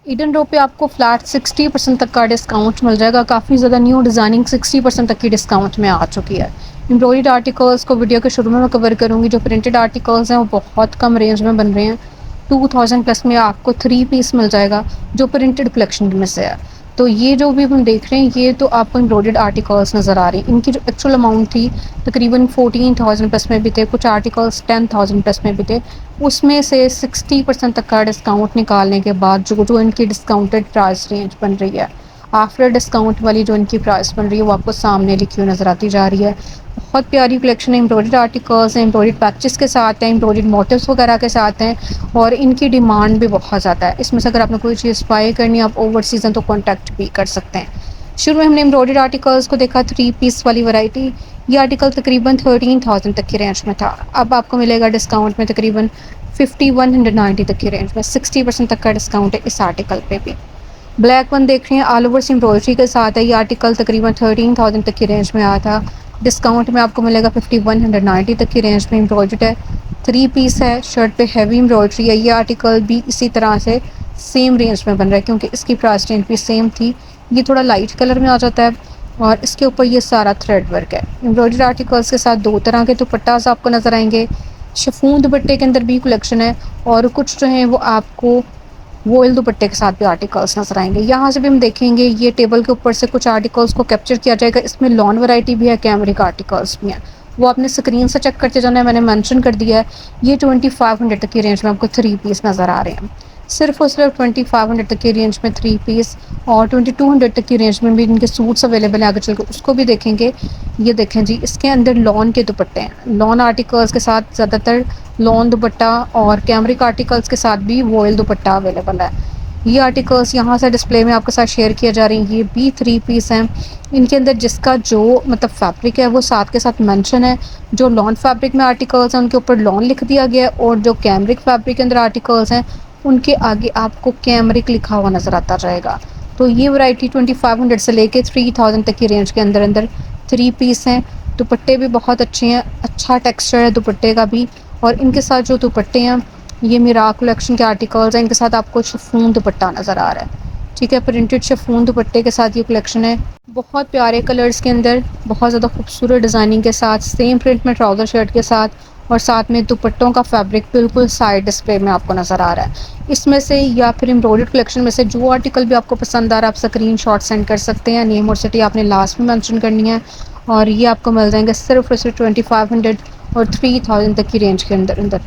Eden रो पे आपको flat 60% तक का डिस्काउंट मिल जाएगा। काफ़ी ज़्यादा न्यू डिज़ाइनिंग 60% तक की डिस्काउंट में आ चुकी है। एम्ब्रॉयडर्ड आर्टिकल्स को वीडियो के शुरू में मैं कवर करूँगी। जो प्रिंटेड आर्टिकल्स हैं वो बहुत कम रेंज में बन रहे हैं। 2000 प्लस में आपको 3 पीस मिल जाएगा जो प्रिंटेड कलेक्शन में से है। तो ये जो भी हम देख रहे हैं ये तो आपको एम्ब्रॉयडर्ड आर्टिकल्स नज़र आ रही हैं। इनकी जो एक्चुअल अमाउंट थी तकरीबन 14,000 प्लस में भी थे, कुछ आर्टिकल्स 10,000 प्लस में भी थे। उसमें से 60% तक का डिस्काउंट निकालने के बाद जो इनकी डिस्काउंटेड प्राइस रेंज बन रही है, आफ्टर डिस्काउंट वाली जो इनकी प्राइस बन रही है वो आपको सामने लिखी हुई नज़र आती जा रही है। बहुत प्यारी कलेक्शन है, एम्ब्रॉयडर्ड आर्टिकल्स हैं, एम्ब्रॉयडर्ड पैचेस के साथ हैं, एम्ब्रॉयडर्ड मोटिव्स वगैरह के साथ हैं और इनकी डिमांड भी बहुत ज़्यादा है। इसमें से अगर आपने कोई चीज़ बाय करनी है आप ओवरसीज़ हैं तो कॉन्टैक्ट भी कर सकते हैं। शुरू में हमने एम्ब्रॉयडर्ड आर्टिकल्स को देखा 3 पीस वाली वैरायटी। ये आर्टिकल तकरीबन 13,000 तक की रेंज में था। अब आपको मिलेगा डिस्काउंट में तकरीबन 5190 तक की रेंज में। 60% तक का डिस्काउंट है इस आर्टिकल पे भी। ब्लैक वन देख रहे हैं, ऑल ओवर एम्ब्रॉयडरी के साथ है। ये आर्टिकल तकरीबन 13,000 तक की रेंज में आया था। डिस्काउंट में आपको मिलेगा 5190 तक की रेंज में। एम्ब्रॉयडर्ड है, 3 पीस है, शर्ट पे हैवी एम्ब्रॉयडरी है। ये आर्टिकल भी इसी तरह से सेम रेंज में बन रहा है क्योंकि इसकी प्राइस रेंज भी सेम थी। ये थोड़ा लाइट कलर में आ जाता है और इसके ऊपर ये सारा थ्रेड वर्क है। एम्ब्रॉयडर्ड आर्टिकल्स के साथ 2 तरह के दुपट्टास आपको नज़र आएंगे। शिफॉन दुपट्टे के अंदर भी कलेक्शन है और कुछ जो हैं वो आपको वोइल दुपट्टे के साथ भी आर्टिकल्स नजर आएंगे। यहाँ से भी हम देखेंगे ये टेबल के ऊपर से कुछ आर्टिकल्स को कैप्चर किया जाएगा। इसमें लॉन वैरायटी भी है, कैमरिक आर्टिकल्स भी हैं, वो आपने स्क्रीन से चेक करते जाना है, मैंने मेंशन कर दिया है। ये 2500 तक की रेंज में आपको 3 पीस नज़र आ रहे हैं। सिर्फ और सिर्फ 2500 तक की रेंज में 3 पीस और 2200 तक की रेंज में भी इनके सूट्स अवेलेबल हैं। आगे चल के उसको भी देखेंगे। ये देखें जी, इसके अंदर लॉन के दुपट्टे हैं। लॉन आर्टिकल्स के साथ ज़्यादातर लॉन दुपट्टा और कैमरिक आर्टिकल्स के साथ भी वॉयल दुपट्टा अवेलेबल है। ये आर्टिकल्स यहाँ से डिस्प्ले में आपके साथ शेयर किया जा रही हैं। ये भी 3 पीस हैं। इनके अंदर जिसका जो मतलब फैब्रिक है वो साथ के साथ मेंशन है। जो लॉन फैब्रिक में आर्टिकल्स हैं उनके ऊपर लॉन लिख दिया गया है और जो कैमरिक फैब्रिक के अंदर आर्टिकल्स हैं उनके आगे आपको कैमरिक लिखा हुआ नज़र आता जाएगा। तो ये वैरायटी 2500 से लेके 3000 तक की रेंज के अंदर अंदर 3 पीस हैं। दुपट्टे भी बहुत अच्छे हैं, अच्छा टेक्सचर है दुपट्टे का भी। और इनके साथ जो दुपट्टे हैं ये मिराक कलेक्शन के आर्टिकल्स हैं। इनके साथ आपको शिफॉन दुपट्टा नज़र आ रहा है, ठीक है, प्रिंटेड शिफॉन दुपट्टे के साथ ये कलेक्शन है। बहुत प्यारे कलर्स के अंदर, बहुत ज़्यादा खूबसूरत डिज़ाइनिंग के साथ, सेम प्रिंट में ट्राउज़र शर्ट के साथ और साथ में दुपट्टों का फैब्रिक बिल्कुल साइड डिस्प्ले में आपको नज़र आ रहा है। इसमें से या फिर एम्ब्रॉयडर्ड कलेक्शन में से जो आर्टिकल भी आपको पसंद आ रहा है आप स्क्रीनशॉट सेंड कर सकते हैं। नेम और सिटी आपने लास्ट में मेंशन करनी है और ये आपको मिल जाएंगे सिर्फ और सिर्फ 2500 और 3000 तक की रेंज के अंदर अंदर।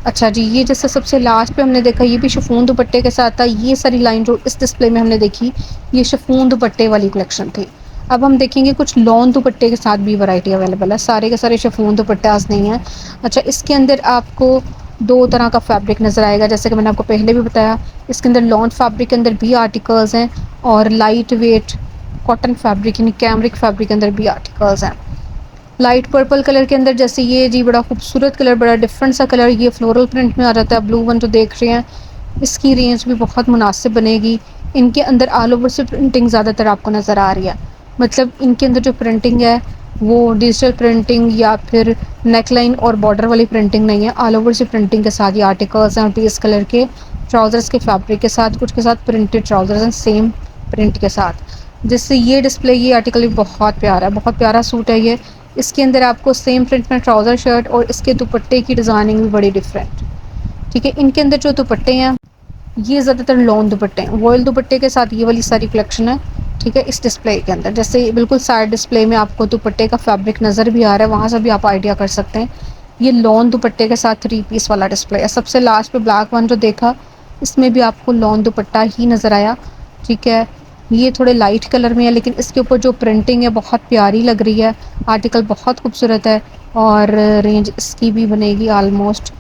अच्छा जी, ये जैसे सबसे लास्ट पे हमने देखा ये भी शिफॉन दुपट्टे के साथ था। ये सारी लाइन जो इस डिस्प्ले में हमने देखी ये शिफॉन दुपट्टे वाली कलेक्शन थी। अब हम देखेंगे कुछ लॉन दुपट्टे के साथ भी वैरायटी अवेलेबल है, सारे के सारे शिफॉन दुपट्टास नहीं है। अच्छा, इसके अंदर आपको 2 तरह का फैब्रिक नज़र आएगा जैसे कि मैंने आपको पहले भी बताया। इसके अंदर लॉन फैब्रिक के अंदर भी आर्टिकल्स हैं और लाइट वेट कॉटन फैब्रिक यानी कैमरिक फैब्रिक के अंदर भी आर्टिकल्स हैं। लाइट पर्पल कलर के अंदर जैसे ये जी बड़ा खूबसूरत कलर, बड़ा डिफरेंट सा कलर, ये फ्लोरल प्रिंट में आ जाता है। ब्लू वन जो देख रहे हैं इसकी रेंज भी बहुत मुनासिब बनेगी। इनके अंदर ऑल ओवर से प्रिंटिंग ज़्यादातर आपको नज़र आ रही है, मतलब इनके अंदर जो प्रिंटिंग है वो डिजिटल प्रिंटिंग या फिर नेकलाइन और बॉर्डर वाली प्रिंटिंग नहीं है। ऑल ओवर से प्रिंटिंग के साथ ये आर्टिकल्स हैं और बेस कलर के ट्राउज़र्स के फैब्रिक के साथ, कुछ के साथ प्रिंटेड ट्राउज़र्स हैं सेम प्रिंट के साथ। जिससे ये डिस्प्ले ये आर्टिकल भी बहुत प्यारा है, बहुत प्यारा सूट है ये। इसके अंदर आपको सेम प्रिंट में ट्राउज़र शर्ट और इसके दुपट्टे की डिज़ाइनिंग भी बड़ी डिफरेंट, ठीक है। इनके अंदर जो दुपट्टे हैं ये ज़्यादातर लॉन दुपट्टे हैं, वॉयल दुपट्टे के साथ ये वाली सारी कलेक्शन है, ठीक है। इस डिस्प्ले के अंदर जैसे बिल्कुल साइड डिस्प्ले में आपको दुपट्टे का फैब्रिक नज़र भी आ रहा है, वहाँ से भी आप आइडिया कर सकते हैं। ये लॉन दुपट्टे के साथ 3 पीस वाला डिस्प्ले है। सबसे लास्ट पे ब्लैक वन जो देखा इसमें भी आपको लॉन दुपट्टा ही नज़र आया, ठीक है। ये थोड़े लाइट कलर में है लेकिन इसके ऊपर जो प्रिंटिंग है बहुत प्यारी लग रही है। आर्टिकल बहुत खूबसूरत है और रेंज इसकी भी बनेगी आलमोस्ट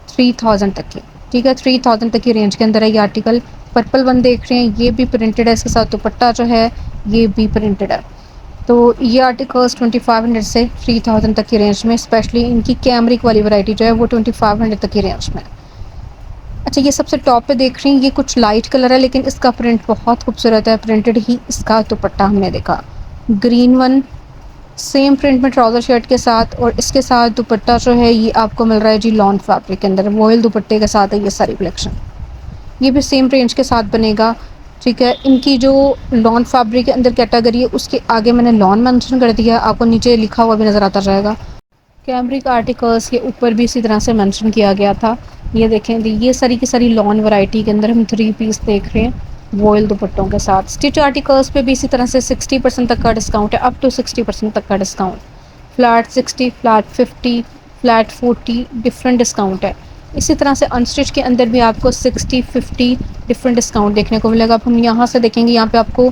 3000 तक की, ठीक है। 3000 तक की रेंज के अंदर है ये आर्टिकल। पर्पल वन देख रहे हैं ये भी प्रिंटेड है, इसके साथ दुपट्टा जो है ये भी प्रिंटेड है। तो ये आर्टिकल्स 2500 से 3000 तक की रेंज में, स्पेशली इनकी कैमरिक वाली वैरायटी जो है वो 2500 तक की रेंज में। अच्छा, ये सबसे टॉप पे देख रही हैं ये कुछ लाइट कलर है लेकिन इसका प्रिंट बहुत खूबसूरत है, प्रिंटेड ही इसका दुपट्टा हमने देखा। ग्रीन वन सेम प्रिंट में ट्राउज़र शर्ट के साथ और इसके साथ दुपट्टा जो है ये आपको मिल रहा है जी लॉन फैब्रिक के अंदर, वॉयल दुपट्टे के साथ है ये सारी कलेक्शन। ये भी सेम रेंज के साथ बनेगा। ठीक है, इनकी जो लॉन फैब्रिक के अंदर कैटेगरी है उसके आगे मैंने लॉन मेंशन कर दिया, आपको नीचे लिखा हुआ भी नज़र आता जाएगा। कैमरिक आर्टिकल्स के ऊपर भी इसी तरह से मेंशन किया गया था। ये देखें, ये सारी की सारी लॉन वैरायटी के अंदर हम 3 पीस देख रहे हैं वॉयल दुपट्टों के साथ। स्टिच आर्टिकल्स पे भी इसी तरह से 60% तक का डिस्काउंट है, अप टू 60% तक का discount. Flat 60, flat 50, flat 40 different discount है। इसी तरह से अनस्टिच के अंदर भी आपको 60, 50 डिफरेंट डिस्काउंट देखने को मिलेगा। अब हम यहाँ से देखेंगे, यहाँ पे आपको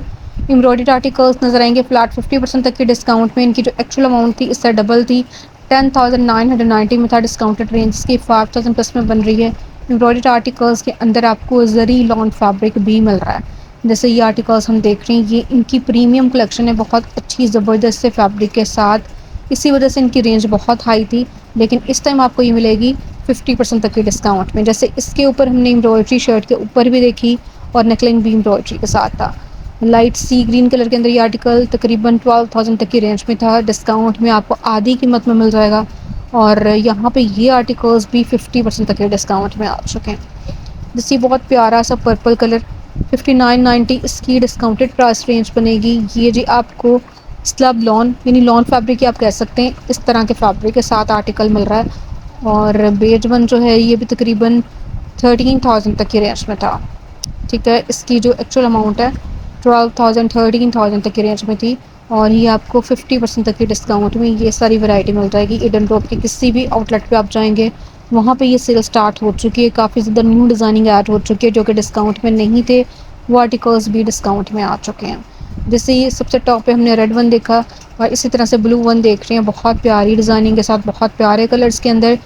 एम्ब्रॉयडर्ड आर्टिकल्स नजर आएंगे फ्लैट 50% तक के डिस्काउंट में। इनकी जो एक्चुअल अमाउंट थी इससे डबल थी, 10,990 में था डिस्काउंटेड रेंज की 5,000 प्लस में बन रही है। एम्ब्रॉयडर्ड आर्टिकल्स के अंदर आपको जरी लॉन फैब्रिक भी मिल रहा है। जैसे ये आर्टिकल्स हम देख रहे हैं, ये इनकी प्रीमियम कलेक्शन है, बहुत अच्छी ज़बरदस्त से फैब्रिक के साथ। इसी वजह से इनकी रेंज बहुत हाई थी, लेकिन इस टाइम आपको ये मिलेगी 50% तक की डिस्काउंट में। जैसे इसके ऊपर हमने एम्ब्रॉयडरी शर्ट के ऊपर भी देखी और नेकलाइन भी एम्ब्रॉयडरी के साथ था। लाइट सी ग्रीन कलर के अंदर ये आर्टिकल तकरीबन 12,000 तक की रेंज में था, डिस्काउंट में आपको आधी कीमत में मिल जाएगा। और यहाँ पे ये आर्टिकल्स भी 50% तक के डिस्काउंट में आ चुके हैं। जैसे बहुत प्यारा सा पर्पल कलर, 5990 इसकी डिस्काउंटेड प्राइस रेंज बनेगी। ये जी आपको स्लब लॉन यानी लॉन फैब्रिक ही आप कह सकते हैं, इस तरह के फैब्रिक के साथ आर्टिकल मिल रहा है। और बेज वन जो है ये भी तकरीबन 13,000 तक की रेंज में था। ठीक है, इसकी जो एक्चुअल अमाउंट है 12,000 13,000 तक की रेंज में थी। और ये आपको 50% तक की डिस्काउंट में ये सारी वैरायटी मिल जाएगी। ईडन टॉप के किसी भी आउटलेट पे आप जाएंगे वहाँ पे ये सेल स्टार्ट हो चुकी है, काफ़ी ज़्यादा न्यू डिज़ाइनिंग ऐड हो चुकी है जो कि डिस्काउंट में नहीं थे, वो आर्टिकल्स भी डिस्काउंट में आ चुके हैं। जैसे ये सबसे टॉप पे हमने रेड वन देखा और इसी तरह से ब्लू वन देख रहे हैं, बहुत प्यारी डिज़ाइनिंग के साथ, बहुत प्यारे कलर्स के अंदर।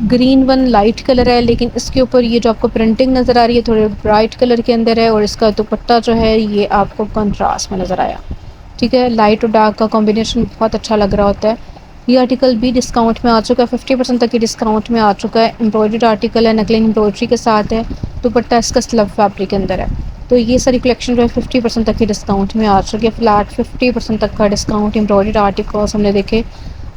ग्रीन वन लाइट कलर है, लेकिन इसके ऊपर ये जो आपको प्रिंटिंग नज़र आ रही है थोड़े ब्राइट कलर के अंदर है, और इसका दुपट्टा जो है ये आपको कंट्रास्ट में नज़र आया। ठीक है, लाइट और डार्क का कॉम्बिनेशन बहुत अच्छा लग रहा होता है। ये आर्टिकल भी डिस्काउंट में आ चुका है, 50% तक की डिस्काउंट में आ चुका है। एम्ब्रॉयडर्ड आर्टिकल है, नकली एम्ब्रॉयडरी के साथ है, दुपट्टा इसका स्लब फैब्रिक के अंदर है। तो ये सारी कलेक्शन जो है 50% तक की डिस्काउंट में आ चुकी है। फ्लैट 50% तक का डिस्काउंट एम्ब्रॉयडर्ड आर्टिकल्स हमने देखे।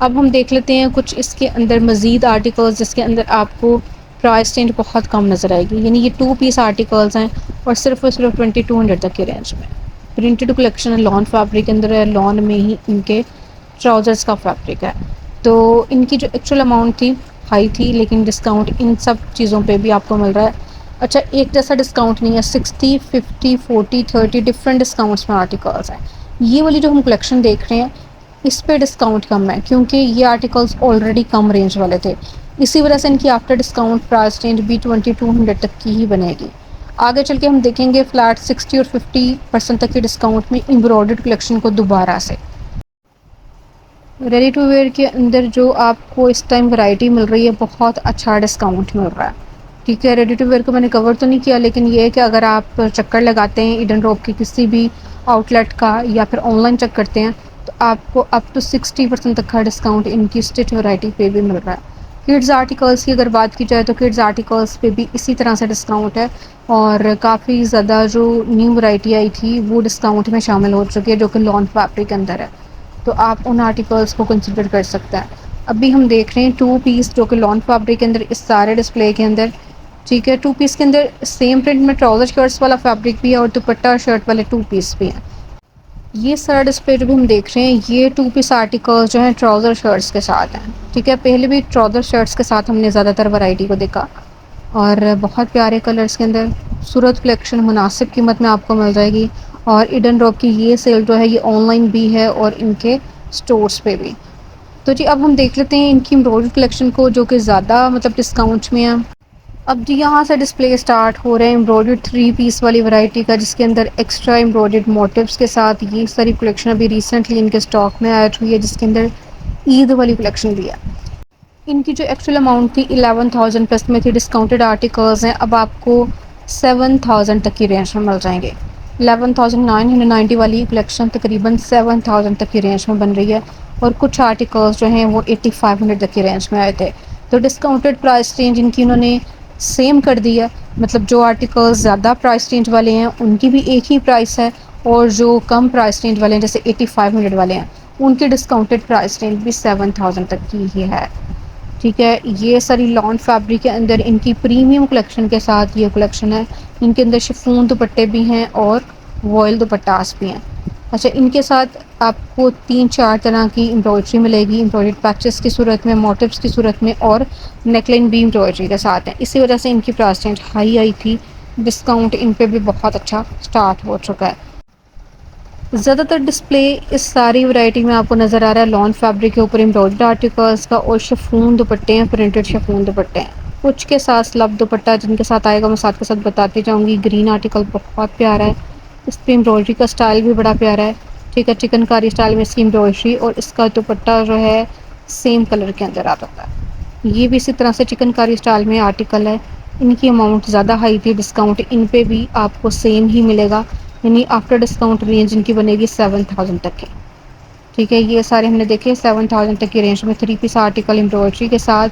अब हम देख लेते हैं कुछ इसके अंदर मज़ीद आर्टिकल्स जिसके अंदर आपको प्राइस रेंज बहुत कम नज़र आएगी। यानी ये 2 पीस आर्टिकल्स हैं और सिर्फ 2200 तक के रेंज में। प्रिंटेड कलेक्शन है, लॉन फैब्रिक के अंदर है, लॉन में ही इनके ट्राउज़र्स का फैब्रिक है। तो इनकी जो एक्चुअल अमाउंट थी हाई थी, लेकिन डिस्काउंट इन सब चीज़ों पे भी आपको मिल रहा है। अच्छा, एक जैसा डिस्काउंट नहीं है, 60, 50, 40, 30 डिफरेंट डिस्काउंट्स में आर्टिकल्स हैं। ये वाली जो हम कलेक्शन देख रहे हैं इस पे डिस्काउंट कम है क्योंकि ये आर्टिकल्स ऑलरेडी कम रेंज वाले थे। इसी वजह से इनकी आफ्टर डिस्काउंट प्राइस रेंज भी 2200 तक की ही बनेगी। आगे चल के हम देखेंगे फ्लैट 60 और 50% तक के डिस्काउंट में एम्ब्रॉयडर्ड कलेक्शन को दोबारा से। रेडी टू वेयर के अंदर जो आपको इस टाइम वैरायटी मिल रही है बहुत अच्छा डिस्काउंट मिल रहा है। ठीक है, रेडी टू वेयर को मैंने कवर तो नहीं किया, लेकिन ये है कि अगर आप चक्कर लगाते हैं ईडन रॉप के किसी भी आउटलेट का या फिर ऑनलाइन चेक करते हैं तो आपको अप टू 60% तक का डिस्काउंट इनकी स्टिच वैरायटी पे भी मिल रहा है। किड्स आर्टिकल्स की अगर बात की जाए तो किड्स आर्टिकल्स पे भी इसी तरह से डिस्काउंट है, और काफ़ी ज़्यादा जो न्यू वैरायटी आई थी वो डिस्काउंट में शामिल हो चुकी है जो कि लॉन फैब्रिक के अंदर है। तो आप उन आर्टिकल्स को कंसिडर कर सकते हैं। अभी हम देख रहे हैं 2 पीस जो कि लॉन फैब्रिक के अंदर इस सारे डिस्प्ले के अंदर। ठीक है, 2 पीस के अंदर सेम प्रिंट में ट्राउज़र शर्ट्स वाला फैब्रिक भी है और दुपट्टा शर्ट वाले 2 पीस भी हैं। ये सारा डिस्प्ले जो भी हम देख रहे हैं ये 2 पीस आर्टिकल्स जो हैं ट्राउज़र शर्ट्स के साथ हैं। ठीक है, पहले भी ट्राउज़र शर्ट्स के साथ हमने ज़्यादातर वैरायटी को देखा और बहुत प्यारे कलर्स के अंदर खूबसूरत कलेक्शन मुनासिब कीमत में आपको मिल जाएगी। और ईडन रॉप की ये सेल जो है ये ऑनलाइन भी है और इनके स्टोर्स पे भी। तो जी अब हम देख लेते हैं इनकी एम्ब्रॉयडरी कलेक्शन को जो कि ज़्यादा मतलब डिस्काउंट में है। अब जी यहाँ से डिस्प्ले स्टार्ट हो रहे हैं एम्ब्रॉयडर्ड 3 पीस वाली वैरायटी का, जिसके अंदर एक्स्ट्रा एम्ब्रॉयडर्ड मोटिव्स के साथ ये सारी कलेक्शन अभी रिसेंटली इनके स्टॉक में ऐड हुई है, जिसके अंदर ईद वाली कलेक्शन भी है। इनकी जो एक्चुअल अमाउंट थी 11,000 प्लस में थी, डिस्काउंटेड आर्टिकल्स हैं अब आपको 7,000 तक की रेंज में मिल जाएंगे। 11,990 वाली कलेक्शन तकरीबन 7,000 तक की रेंज में बन रही है, और कुछ आर्टिकल्स जो हैं वो 8,500 तक की रेंज में आए थे। तो डिस्काउंटेड प्राइस रेंज इनकी उन्होंने सेम कर दी है, मतलब जो आर्टिकल्स ज़्यादा प्राइस रेंज वाले हैं उनकी भी एक ही प्राइस है, और जो कम प्राइस रेंज वाले हैं जैसे 8,500 वाले हैं उनकी डिस्काउंटेड प्राइस रेंज भी 7,000 तक की ही है। ठीक है, ये सारी लॉन फैब्रिक के अंदर इनकी प्रीमियम कलेक्शन के साथ ये कलेक्शन है। इनके अंदर शिफॉन दुपट्टे भी हैं और वॉयल दुपट्टास भी हैं। अच्छा, इनके साथ आपको 3-4 तरह की एम्ब्रॉयडरी मिलेगी, एम्ब्रॉयडर्ड पैचेस की सूरत में, मोटिव्स की सूरत में और नेकलाइन भी एम्ब्रॉयडरी के साथ है। इसी वजह से इनकी प्राइस रेंज हाई आई थी। डिस्काउंट इन पे भी बहुत अच्छा स्टार्ट हो चुका है। ज़्यादातर डिस्प्ले इस सारी वैरायटी में आपको नज़र आ रहा है लॉन फैब्रिक के ऊपर एम्ब्रॉयडर्ड आर्टिकल्स का और शिफॉन दुपट्टे हैं, प्रिंटेड शिफॉन दुपट्टे हैं। कुछ के साथ स्लब दुपट्टा जिनके साथ आएगा मैं साथ के साथ बताती जाऊँगी। ग्रीन आर्टिकल बहुत प्यारा है, इस पर एम्ब्रॉयडरी का स्टाइल भी बड़ा प्यारा है। ठीक है, चिकनकारी स्टाइल में इसकी एम्ब्रॉयडरी और इसका दुपट्टा जो है सेम कलर के अंदर आता है। ये भी इसी तरह से चिकनकारी स्टाइल में आर्टिकल है। इनकी अमाउंट ज़्यादा हाई थी, डिस्काउंट इन पे भी आपको सेम ही मिलेगा, यानी आफ्टर डिस्काउंट रेंज इनकी बनेगी 7000 तक की। ठीक है, ये सारे हमने देखे 7000 तक की रेंज में 3 पीस आर्टिकल एम्ब्रॉयडरी के साथ।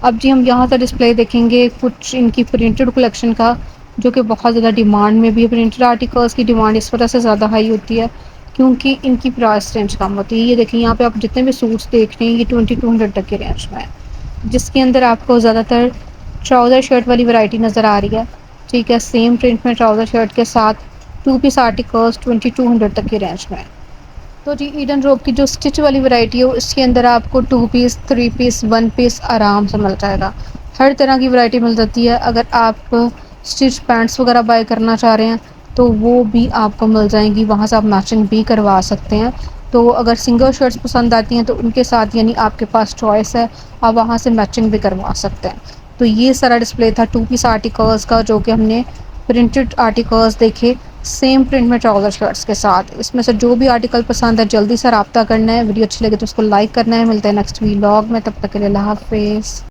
अब जी हम यहाँ से डिस्प्ले देखेंगे कुछ इनकी प्रिंटेड कलेक्शन का, जो कि बहुत ज़्यादा डिमांड में भी है। प्रिंटेड आर्टिकल्स की डिमांड इस वजह से ज़्यादा हाई होती है क्योंकि इनकी प्राइस रेंज कम होती है। ये देखिए, यहाँ पे आप जितने भी सूट्स देख रहे हैं ये 2200 तक की रेंज में है, जिसके अंदर आपको ज़्यादातर ट्राउज़र शर्ट वाली वैरायटी नज़र आ रही है। ठीक है, सेम प्रिंट में ट्राउज़र शर्ट के साथ 2 पीस आर्टिकल्स 2200 तक की रेंज में है। तो जी ईडन रोब की जो स्टिच वाली वैरायटी है इसके अंदर आपको 2 पीस, 3 पीस, 1 पीस आराम से मिल जाएगा। हर तरह की वैरायटी मिल जाती है। अगर आप स्टिच पैंट्स वगैरह बाय करना चाह रहे हैं तो वो भी आपको मिल जाएंगी, वहाँ से आप मैचिंग भी करवा सकते हैं। तो अगर सिंगल शर्ट्स पसंद आती हैं तो उनके साथ यानी आपके पास चॉइस है, आप वहाँ से मैचिंग भी करवा सकते हैं। तो ये सारा डिस्प्ले था 2 पीस आर्टिकल्स का, जो कि हमने प्रिंटेड आर्टिकल्स देखे सेम प्रिंट में ट्राउज़र शर्ट्स के साथ। इसमें से जो भी आर्टिकल पसंद है जल्दी से रब्ता करना है। वीडियो अच्छी लगे तो उसको लाइक करना है। मिलते हैं नेक्स्ट व्लॉग में, तब तक के लिए अल्लाह हाफ़िज़।